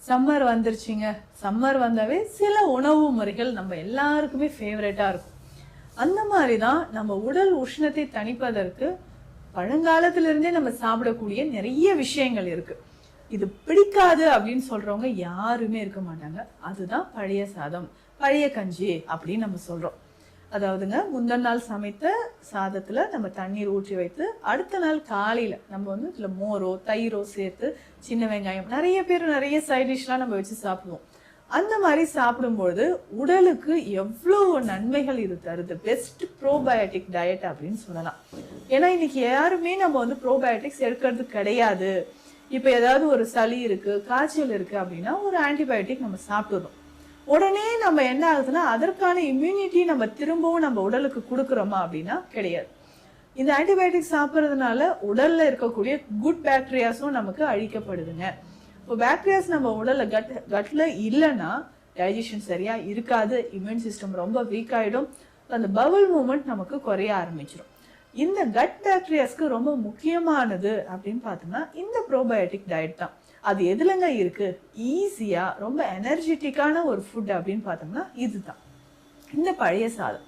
Summer வந்துருச்சுங்க. Summer வந்தாவே சில உணவு முறைகள் நம்ம எல்லாருக்குமே ஃபேவரட்டா இருக்கும். அந்த மாதிரி தான் நம்ம உடல் உஷ்ணத்தை தணிப்பதற்கு பழங்காலத்திலிருந்தே நம்ம சாப்பிடக்கூடிய நிறைய விஷயங்கள் இருக்கு. இது பிடிக்காது அப்படின்னு சொல்றவங்க யாருமே இருக்க மாட்டாங்க. அதுதான் பழைய சாதம், பழைய கஞ்சி அப்படின்னு நம்ம சொல்றோம். அதாவதுங்க, முந்தின நாள் சமைத்த சாதத்துல நம்ம தண்ணீர் ஊற்றி வைத்து அடுத்த நாள் காலையில நம்ம இதுல மோரோ தயிரோ சேர்த்து சின்ன வெங்காயம், நிறைய பேர் நிறைய சைட் டிஷ்லாம் நம்ம வச்சு சாப்பிடுவோம். அந்த மாதிரி சாப்பிடும்போது உடலுக்கு எவ்வளவு நன்மைகள் இது தருது. பெஸ்ட் ப்ரோபயோட்டிக் டயட் அப்படின்னு சொல்லலாம். ஏன்னா இன்னைக்கு யாருமே நம்ம ப்ரோபயோட்டிக்ஸ் எடுக்கிறது கிடையாது. இப்ப ஏதாவது ஒரு சளி இருக்கு, காய்ச்சல் இருக்கு அப்படின்னா ஒரு ஆன்டிபயோட்டிக் நம்ம சாப்பிடுறோம். உடனே நம்ம என்ன ஆகுதுன்னா அதற்கான இம்யூனிட்டி நம்ம திரும்பவும் நம்ம உடலுக்கு கொடுக்குறோமா அப்படின்னா கிடையாது. இந்த ஆன்டிபயோட்டிக் சாப்பிட்றதுனால உடல்ல இருக்கக்கூடிய குட் பாக்டீரியாஸும் நமக்கு அழிக்கப்படுதுங்க. இப்போ பாக்டீரியாஸ் நம்ம உடல்ல கட்ல இல்லைன்னா டைஜஷன் சரியா இருக்காது, இம்யூன் சிஸ்டம் ரொம்ப வீக் ஆயிடும், அந்த பவல் மூவ்மெண்ட் நமக்கு குறைய ஆரம்பிச்சிடும். இந்த கட் பாக்டீரியாஸ்க்கு ரொம்ப முக்கியமானது அப்படின்னு பார்த்தோம்னா இந்த ப்ரோபயோட்டிக் டயட் தான். அது எதுலங்க இருக்கு? ஈஸியா ரொம்ப எனர்ஜெட்டிக்கான ஒரு ஃபுட் அப்படின்னு பார்த்தோம்னா இதுதான், இந்த பழைய சாதம்.